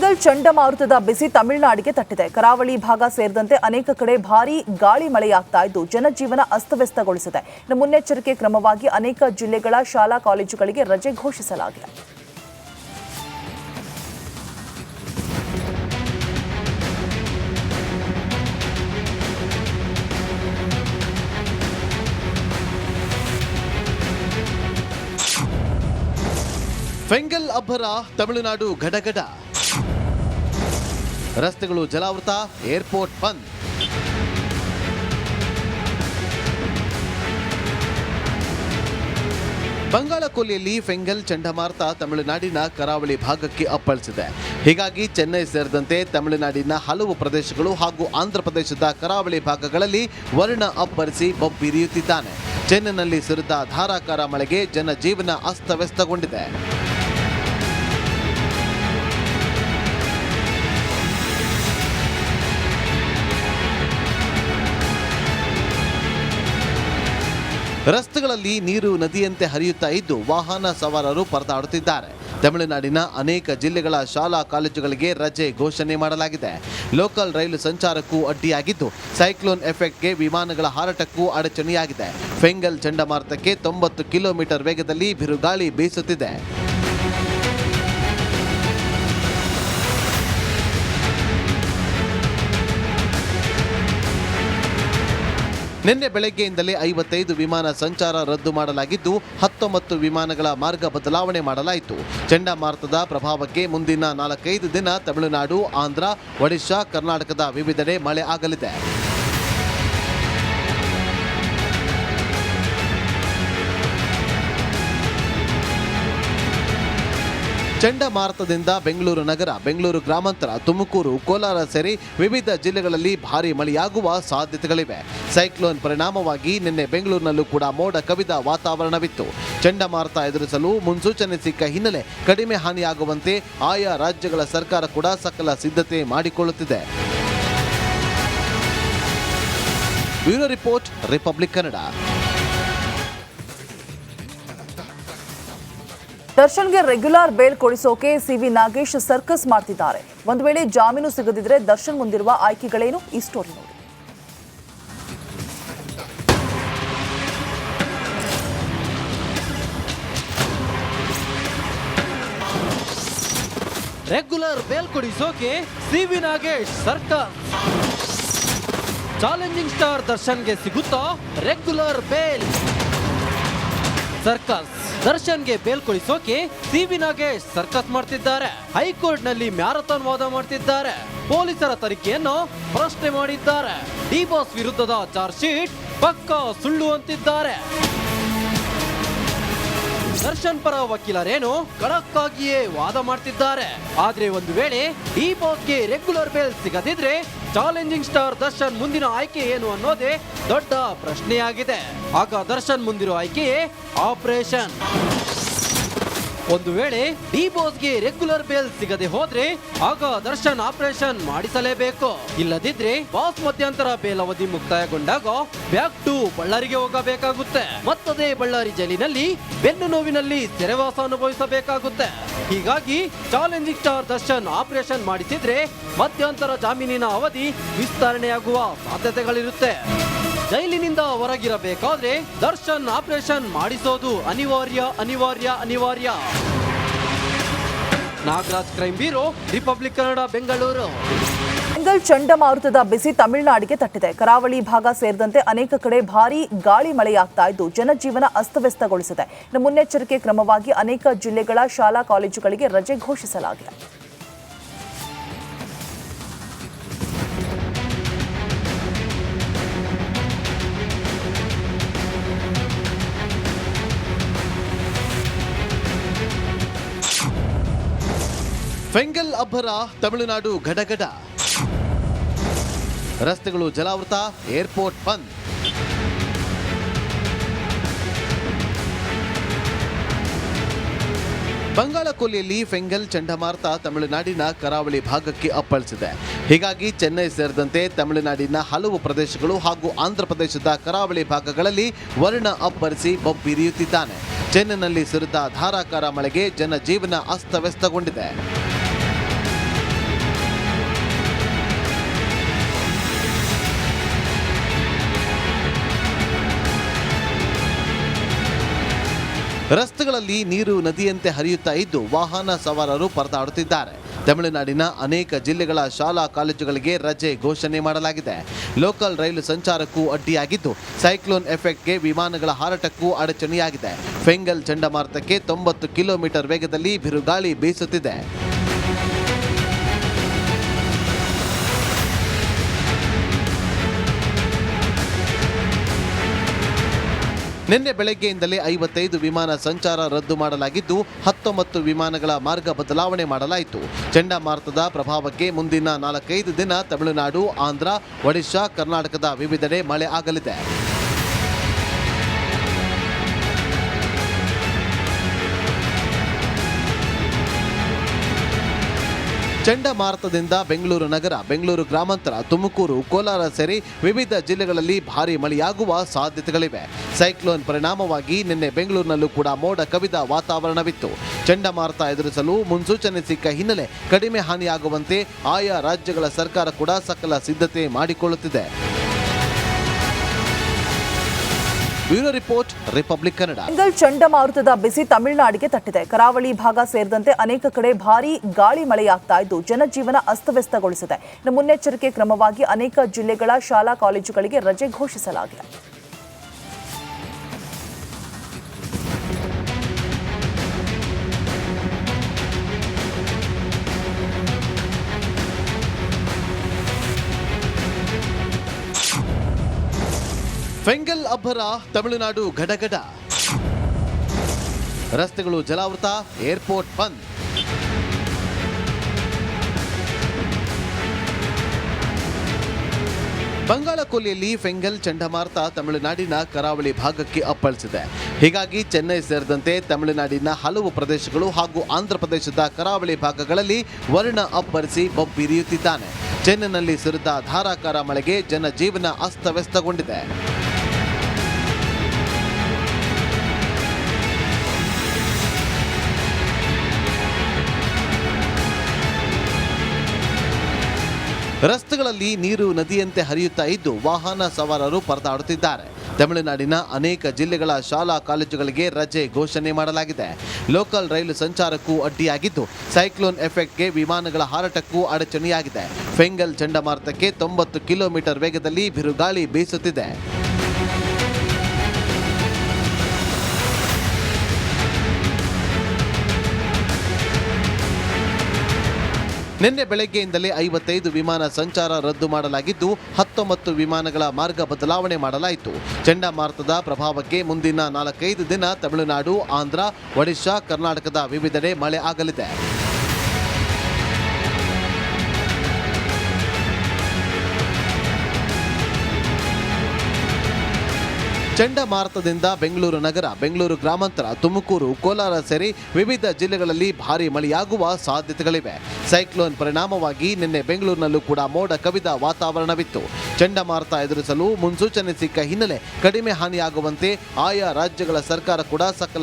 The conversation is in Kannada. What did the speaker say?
ಫೆಂಗಲ್ ಚಂಡಮಾರುತದ ಬಿಸಿ ತಮಿಳುನಾಡಿಗೆ ತಟ್ಟಿದೆ. ಕರಾವಳಿ ಭಾಗ ಸೇರಿದಂತೆ ಅನೇಕ ಕಡೆ ಭಾರೀ ಗಾಳಿ ಮಳೆಯಾಗ್ತಾ ಇದ್ದು ಜನಜೀವನ ಅಸ್ತವ್ಯಸ್ತಗೊಳಿಸಿದೆ. ಮುನ್ನೆಚ್ಚರಿಕೆ ಕ್ರಮವಾಗಿ ಅನೇಕ ಜಿಲ್ಲೆಗಳ ಶಾಲಾ ಕಾಲೇಜುಗಳಿಗೆ ರಜೆ ಘೋಷಿಸಲಾಗಿದೆ. ಫೆಂಗಲ್ ಅಬ್ಬರ ತಮಿಳುನಾಡು ಗಡಗಡ, ರಸ್ತೆಗಳು ಜಲಾವೃತ, ಏರ್ಪೋರ್ಟ್ ಬಂದ್. ಬಂಗಾಳಕೊಲ್ಲಿಯಲ್ಲಿ ಫೆಂಗಲ್ ಚಂಡಮಾರುತ ತಮಿಳುನಾಡಿನ ಕರಾವಳಿ ಭಾಗಕ್ಕೆ ಅಪ್ಪಳಿಸಿದೆ. ಹೀಗಾಗಿ ಚೆನ್ನೈ ಸೇರಿದಂತೆ ತಮಿಳುನಾಡಿನ ಹಲವು ಪ್ರದೇಶಗಳು ಹಾಗೂ ಆಂಧ್ರಪ್ರದೇಶದ ಕರಾವಳಿ ಭಾಗಗಳಲ್ಲಿ ವರ್ಣ ಅಬ್ಬರಿಸಿ ಬೊಬ್ಬಿರಿಯುತ್ತಿದ್ದಾನೆ. ಚೆನ್ನೈನಲ್ಲಿ ಸುರಿದ ಧಾರಾಕಾರ ಮಳೆಗೆ ಜನಜೀವನ ಅಸ್ತವ್ಯಸ್ತಗೊಂಡಿದೆ. ರಸ್ತೆಗಳಲ್ಲಿ ನೀರು ನದಿಯಂತೆ ಹರಿಯುತ್ತಾ ಇದ್ದು ವಾಹನ ಸವಾರರು ಪರದಾಡುತ್ತಿದ್ದಾರೆ. ತಮಿಳುನಾಡಿನ ಅನೇಕ ಜಿಲ್ಲೆಗಳ ಶಾಲಾ ಕಾಲೇಜುಗಳಿಗೆ ರಜೆ ಘೋಷಣೆ ಮಾಡಲಾಗಿದೆ. ಲೋಕಲ್ ರೈಲು ಸಂಚಾರಕ್ಕೂ ಅಡ್ಡಿಯಾಗಿದ್ದು ಸೈಕ್ಲೋನ್ ಎಫೆಕ್ಟ್ಗೆ ವಿಮಾನಗಳ ಹಾರಾಟಕ್ಕೂ ಅಡಚಣೆಯಾಗಿದೆ. ಫೆಂಗಲ್ ಚಂಡಮಾರುತಕ್ಕೆ 90 ಕಿಲೋಮೀಟರ್ ವೇಗದಲ್ಲಿ ಬಿರುಗಾಳಿ ಬೀಸುತ್ತಿದೆ. ನಿನ್ನೆ ಬೆಳಗ್ಗೆಯಿಂದಲೇ 55 ವಿಮಾನ ಸಂಚಾರ ರದ್ದು ಮಾಡಲಾಗಿದ್ದು 19 ವಿಮಾನಗಳ ಮಾರ್ಗ ಬದಲಾವಣೆ ಮಾಡಲಾಯಿತು. ಚಂಡಮಾರುತದ ಪ್ರಭಾವಕ್ಕೆ ಮುಂದಿನ 4-5 ದಿನ ತಮಿಳುನಾಡು, ಆಂಧ್ರ, ಒಡಿಶಾ, ಕರ್ನಾಟಕದ ವಿವಿಧೆಡೆ ಮಳೆ ಆಗಲಿದೆ. ಚಂಡಮಾರುತದಿಂದ ಬೆಂಗಳೂರು ನಗರ, ಬೆಂಗಳೂರು ಗ್ರಾಮಾಂತರ, ತುಮಕೂರು, ಕೋಲಾರ ಸೇರಿ ವಿವಿಧ ಜಿಲ್ಲೆಗಳಲ್ಲಿ ಭಾರೀ ಮಳೆಯಾಗುವ ಸಾಧ್ಯತೆಗಳಿವೆ. ಸೈಕ್ಲೋನ್ ಪರಿಣಾಮವಾಗಿ ನಿನ್ನೆ ಬೆಂಗಳೂರಿನಲ್ಲೂ ಕೂಡ ಮೋಡ ಕವಿದ ವಾತಾವರಣವಿತ್ತು. ಚಂಡಮಾರುತ ಎದುರಿಸಲು ಮುನ್ಸೂಚನೆ ಸಿಕ್ಕ ಹಿನ್ನೆಲೆ ಕಡಿಮೆ ಹಾನಿಯಾಗುವಂತೆ ಆಯಾ ರಾಜ್ಯಗಳ ಸರ್ಕಾರ ಕೂಡ ಸಕಲ ಸಿದ್ಧತೆ ಮಾಡಿಕೊಳ್ಳುತ್ತಿದೆ. Bureau report, Republic Kannada. ದರ್ಶನ್ಗೆ ರೆಗ್ಯುಲರ್ ಬೇಲ್ ಕೊಡಿಸೋಕೆ ಸಿವಿ ನಾಗೇಶ್ ಸರ್ಕಸ್ ಮಾಡ್ತಿದ್ದಾರೆ. ಒಂದು ವೇಳೆ ಜಾಮೀನು ಸಿಗದಿದ್ರೆ ದರ್ಶನ್ ಮುಂದಿರುವ ಆಯ್ಕೆಗಳೇನು? ಈ ಸ್ಟೋರಿ ನೋಡಿ. ರೆಗ್ಯುಲರ್ ಬೇಲ್ ಕೊಡಿಸೋಕೆ CV Nagesh circus. Challenging star ದರ್ಶನ್ಗೆ ಸಿಗುತ್ತಾ ರೆಗ್ಯುಲರ್ ಬೇಲ್? ಸರ್ಕಸ್. ದರ್ಶನ್ಗೆ ಬೇಲ್ ಕೊಡಿಸೋಕೆ ಸಿವಿ ನಾಗೇಶ್ ಸರ್ಕಸ್ ಮಾಡ್ತಿದ್ದಾರೆ. ಹೈಕೋರ್ಟ್ ನಲ್ಲಿ ಮ್ಯಾರಥಾನ್ ವಾದ ಮಾಡ್ತಿದ್ದಾರೆ. ಪೊಲೀಸರ ತನಿಖೆಯನ್ನು ಪ್ರಶ್ನೆ ಮಾಡಿದ್ದಾರೆ. ಡಿ ಬಾಸ್ ವಿರುದ್ಧದ ಚಾರ್ಜ್ ಶೀಟ್ ಪಕ್ಕಾ ಸುಳ್ಳು ಅಂತಿದ್ದಾರೆ. ದರ್ಶನ್ ಪರ ವಕೀಲರೇನು ಖಡಕ್ ಆಗಿಯೇ ವಾದ ಮಾಡ್ತಿದ್ದಾರೆ. ಆದ್ರೆ ಒಂದು ವೇಳೆ ಡಿ ಬಾಸ್ಗೆ ರೆಗ್ಯುಲರ್ ಬೇಲ್ ಸಿಗದಿದ್ರೆ ಚಾಲೆಂಜಿಂಗ್ ಸ್ಟಾರ್ ದರ್ಶನ್ ಮುಂದಿನ ಆಯ್ಕೆ ಏನು ಅನ್ನೋದೇ ದೊಡ್ಡ ಪ್ರಶ್ನೆಯಾಗಿದೆ. ಆಗ ದರ್ಶನ್ ಮುಂದಿರೋ ಆಯ್ಕೆಯೇ ಆಪರೇಷನ್. ಒಂದು ವೇಳೆ ಡಿ ಬಾಸ್ಗೆ ರೆಗ್ಯುಲರ್ ಬೇಲ್ ಸಿಗದೆ ಹೋದ್ರೆ ಆಗ ದರ್ಶನ್ ಆಪರೇಷನ್ ಮಾಡಿಸಲೇಬೇಕು. ಇಲ್ಲದಿದ್ರೆ ಬಾಸ್ ಮಧ್ಯಂತರ ಬೇಲ್ ಅವಧಿ ಮುಕ್ತಾಯಗೊಂಡಾಗ ಬ್ಯಾಕ್ ಟು ಬಳ್ಳಾರಿಗೆ ಹೋಗಬೇಕಾಗುತ್ತೆ. ಮತ್ತದೇ ಬಳ್ಳಾರಿ ಜೈಲಿನಲ್ಲಿ ಬೆನ್ನು ನೋವಿನಲ್ಲಿ ಸೆರೆವಾಸ ಅನುಭವಿಸಬೇಕಾಗುತ್ತೆ. ಹೀಗಾಗಿ ಚಾಲೆಂಜಿಂಗ್ ಸ್ಟಾರ್ ದರ್ಶನ್ ಆಪರೇಷನ್ ಮಾಡಿಸಿದ್ರೆ ಮಧ್ಯಂತರ ಜಾಮೀನಿನ ಅವಧಿ ವಿಸ್ತರಣೆಯಾಗುವ ಸಾಧ್ಯತೆಗಳಿರುತ್ತೆ. ಜೈಲಿನಿಂದ ಹೊರಗಿರಬೇಕಾದ್ರೆ ದರ್ಶನ್ ಆಪರೇಷನ್ ಮಾಡಿಸೋದು ಅನಿವಾರ್ಯ. Nagaraj, crime bureau, republic Kannada, Bengaluru. Fengal ಚಂಡಮಾರುತದ ಬಿಸಿ ತಮಿಳುನಾಡಿಗೆ ತಟ್ಟಿದೆ. ಕರಾವಳಿ ಭಾಗ ಸೇರಿದಂತೆ ಅನೇಕ ಕಡೆ ಭಾರೀ ಗಾಳಿ ಮಳೆಯಾಗ್ತಾ ಇದ್ದು ಜನಜೀವನ ಅಸ್ತವ್ಯಸ್ತಗೊಳಿಸಿದೆ. ಮುನ್ನೆಚ್ಚರಿಕೆ ಕ್ರಮವಾಗಿ ಅನೇಕ ಜಿಲ್ಲೆಗಳ ಶಾಲಾ ಕಾಲೇಜುಗಳಿಗೆ ರಜೆ ಘೋಷಿಸಲಾಗಿದೆ. ಫೆಂಗಲ್ ಅಬ್ಬರ ತಮಿಳುನಾಡು ಗಡಗಡ, ರಸ್ತೆಗಳು ಜಲಾವೃತ, ಏರ್ಪೋರ್ಟ್ ಬಂದ್. ಬಂಗಾಳಕೊಲ್ಲಿಯಲ್ಲಿ ಫೆಂಗಲ್ ಚಂಡಮಾರುತ ತಮಿಳುನಾಡಿನ ಕರಾವಳಿ ಭಾಗಕ್ಕೆ ಅಪ್ಪಳಿಸಿದೆ. ಹೀಗಾಗಿ ಚೆನ್ನೈ ಸೇರಿದಂತೆ ತಮಿಳುನಾಡಿನ ಹಲವು ಪ್ರದೇಶಗಳು ಹಾಗೂ ಆಂಧ್ರಪ್ರದೇಶದ ಕರಾವಳಿ ಭಾಗಗಳಲ್ಲಿ ವರ್ಣ ಅಬ್ಬರಿಸಿ ಬೊಬ್ಬಿರಿಯುತ್ತಿದ್ದಾನೆ. ಚೆನ್ನೈನಲ್ಲಿ ಸುರಿದ ಧಾರಾಕಾರ ಮಳೆಗೆ ಜನಜೀವನ ಅಸ್ತವ್ಯಸ್ತಗೊಂಡಿದೆ. ರಸ್ತೆಗಳಲ್ಲಿ ನೀರು ನದಿಯಂತೆ ಹರಿಯುತ್ತಾ ಇದ್ದು ವಾಹನ ಸವಾರರು ಪರದಾಡುತ್ತಿದ್ದಾರೆ. ತಮಿಳುನಾಡಿನ ಅನೇಕ ಜಿಲ್ಲೆಗಳ ಶಾಲಾ ಕಾಲೇಜುಗಳಿಗೆ ರಜೆ ಘೋಷಣೆ ಮಾಡಲಾಗಿದೆ. ಲೋಕಲ್ ರೈಲು ಸಂಚಾರಕ್ಕೂ ಅಡ್ಡಿಯಾಗಿದ್ದು ಸೈಕ್ಲೋನ್ ಎಫೆಕ್ಟ್ಗೆ ವಿಮಾನಗಳ ಹಾರಾಟಕ್ಕೂ ಅಡಚಣೆಯಾಗಿದೆ. ಫೆಂಗಲ್ ಚಂಡಮಾರುತಕ್ಕೆ 90 ಕಿಲೋಮೀಟರ್ ವೇಗದಲ್ಲಿ ಬಿರುಗಾಳಿ ಬೀಸುತ್ತಿದೆ. ನಿನ್ನೆ ಬೆಳಗ್ಗೆಯಿಂದಲೇ 55 ವಿಮಾನ ಸಂಚಾರ ರದ್ದು ಮಾಡಲಾಗಿದ್ದು 19 ವಿಮಾನಗಳ ಮಾರ್ಗ ಬದಲಾವಣೆ ಮಾಡಲಾಯಿತು. ಚಂಡಮಾರುತದ ಪ್ರಭಾವಕ್ಕೆ ಮುಂದಿನ 4-5 ದಿನ ತಮಿಳುನಾಡು, ಆಂಧ್ರ, ಒಡಿಶಾ, ಕರ್ನಾಟಕದ ವಿವಿಧೆಡೆ ಮಳೆ ಆಗಲಿದೆ. ಚಂಡಮಾರುತದಿಂದ ಬೆಂಗಳೂರು ನಗರ, ಬೆಂಗಳೂರು ಗ್ರಾಮಾಂತರ, ತುಮಕೂರು, ಕೋಲಾರ ಸೇರಿ ವಿವಿಧ ಜಿಲ್ಲೆಗಳಲ್ಲಿ ಭಾರೀ ಮಳೆಯಾಗುವ ಸಾಧ್ಯತೆಗಳಿವೆ. ಸೈಕ್ಲೋನ್ ಪರಿಣಾಮವಾಗಿ ನಿನ್ನೆ ಬೆಂಗಳೂರಿನಲ್ಲೂ ಕೂಡ ಮೋಡ ಕವಿದ ವಾತಾವರಣವಿತ್ತು. ಚಂಡಮಾರುತ ಎದುರಿಸಲು ಮುನ್ಸೂಚನೆ ಸಿಕ್ಕ ಹಿನ್ನೆಲೆ ಕಡಿಮೆ ಹಾನಿಯಾಗುವಂತೆ ಆಯಾ ರಾಜ್ಯಗಳ ಸರ್ಕಾರ ಕೂಡ ಸಕಲ ಸಿದ್ಧತೆ ಮಾಡಿಕೊಳ್ಳುತ್ತಿದೆ. Bureau report, Republic Kannada. Fengal ಚಂಡಮಾರುತದ ಬಿಸಿ ತಮಿಳುನಾಡಿಗೆ ತಟ್ಟಿದೆ. ಕರಾವಳಿ ಭಾಗ ಸೇರಿದಂತೆ ಅನೇಕ ಕಡೆ ಭಾರೀ ಗಾಳಿ ಮಳೆಯಾಗ್ತಾ ಇದ್ದು ಜನಜೀವನ ಅಸ್ತವ್ಯಸ್ತಗೊಳಿಸಿದೆ. ಮುನ್ನೆಚ್ಚರಿಕೆ ಕ್ರಮವಾಗಿ ಅನೇಕ ಜಿಲ್ಲೆಗಳ ಶಾಲಾ ಕಾಲೇಜುಗಳಿಗೆ ರಜೆ ಘೋಷಿಸಲಾಗಿದೆ. ಫೆಂಗಲ್ ಅಬ್ಬರ ತಮಿಳುನಾಡು ಗಡಗಡ, ರಸ್ತೆಗಳು ಜಲಾವೃತ, ಏರ್ಪೋರ್ಟ್ ಬಂದ್. ಬಂಗಾಳಕೊಲ್ಲಿಯಲ್ಲಿ ಫೆಂಗಲ್ ಚಂಡಮಾರುತ ತಮಿಳುನಾಡಿನ ಕರಾವಳಿ ಭಾಗಕ್ಕೆ ಅಪ್ಪಳಿಸಿದೆ. ಹೀಗಾಗಿ ಚೆನ್ನೈ ಸೇರಿದಂತೆ ತಮಿಳುನಾಡಿನ ಹಲವು ಪ್ರದೇಶಗಳು ಹಾಗೂ ಆಂಧ್ರಪ್ರದೇಶದ ಕರಾವಳಿ ಭಾಗಗಳಲ್ಲಿ ವರ್ಣ ಅಬ್ಬರಿಸಿ ಬೊಬ್ಬಿರಿಯುತ್ತಿದ್ದಾನೆ. ಚೆನ್ನೈನಲ್ಲಿ ಸುರಿದ ಧಾರಾಕಾರ ಮಳೆಗೆ ಜನಜೀವನ ಅಸ್ತವ್ಯಸ್ತಗೊಂಡಿದೆ. ರಸ್ತೆಗಳಲ್ಲಿ ನೀರು ನದಿಯಂತೆ ಹರಿಯುತ್ತಾ ಇದ್ದು ವಾಹನ ಸವಾರರು ಪರದಾಡುತ್ತಿದ್ದಾರೆ. ತಮಿಳುನಾಡಿನ ಅನೇಕ ಜಿಲ್ಲೆಗಳ ಶಾಲಾ ಕಾಲೇಜುಗಳಿಗೆ ರಜೆ ಘೋಷಣೆ ಮಾಡಲಾಗಿದೆ. ಲೋಕಲ್ ರೈಲು ಸಂಚಾರಕ್ಕೂ ಅಡ್ಡಿಯಾಗಿದ್ದು ಸೈಕ್ಲೋನ್ ಎಫೆಕ್ಟ್ಗೆ ವಿಮಾನಗಳ ಹಾರಾಟಕ್ಕೂ ಅಡಚಣೆಯಾಗಿದೆ. ಫೆಂಗಲ್ ಚಂಡಮಾರುತಕ್ಕೆ 90 ಕಿಲೋಮೀಟರ್ ವೇಗದಲ್ಲಿ ಬಿರುಗಾಳಿ ಬೀಸುತ್ತಿದೆ. ನಿನ್ನೆ ಬೆಳಗ್ಗೆಯಿಂದಲೇ 55 ವಿಮಾನ ಸಂಚಾರ ರದ್ದು ಮಾಡಲಾಗಿದ್ದು 19 ವಿಮಾನಗಳ ಮಾರ್ಗ ಬದಲಾವಣೆ ಮಾಡಲಾಯಿತು. ಚಂಡಮಾರುತದ ಪ್ರಭಾವಕ್ಕೆ ಮುಂದಿನ 4-5 ದಿನ ತಮಿಳುನಾಡು, ಆಂಧ್ರ, ಒಡಿಶಾ, ಕರ್ನಾಟಕದ ವಿವಿಧೆಡೆ ಮಳೆ ಆಗಲಿದೆ. ಚಂಡಮಾರುತದಿಂದ ಬೆಂಗಳೂರು ನಗರ, ಬೆಂಗಳೂರು ಗ್ರಾಮಾಂತರ, ತುಮಕೂರು, ಕೋಲಾರ ಸೇರಿ ವಿವಿಧ ಜಿಲ್ಲೆಗಳಲ್ಲಿ ಭಾರೀ ಮಳೆಯಾಗುವ ಸಾಧ್ಯತೆಗಳಿವೆ. ಸೈಕ್ಲೋನ್ ಪರಿಣಾಮವಾಗಿ ನಿನ್ನೆ ಬೆಂಗಳೂರಿನಲ್ಲೂ ಕೂಡ ಮೋಡ ಕವಿದ ವಾತಾವರಣವಿತ್ತು. ಚಂಡಮಾರುತ ಎದುರಿಸಲು ಮುನ್ಸೂಚನೆ ಸಿಕ್ಕ ಹಿನ್ನೆಲೆ ಕಡಿಮೆ ಹಾನಿಯಾಗುವಂತೆ ಆಯಾ ರಾಜ್ಯಗಳ ಸರ್ಕಾರ ಕೂಡ ಸಕಲ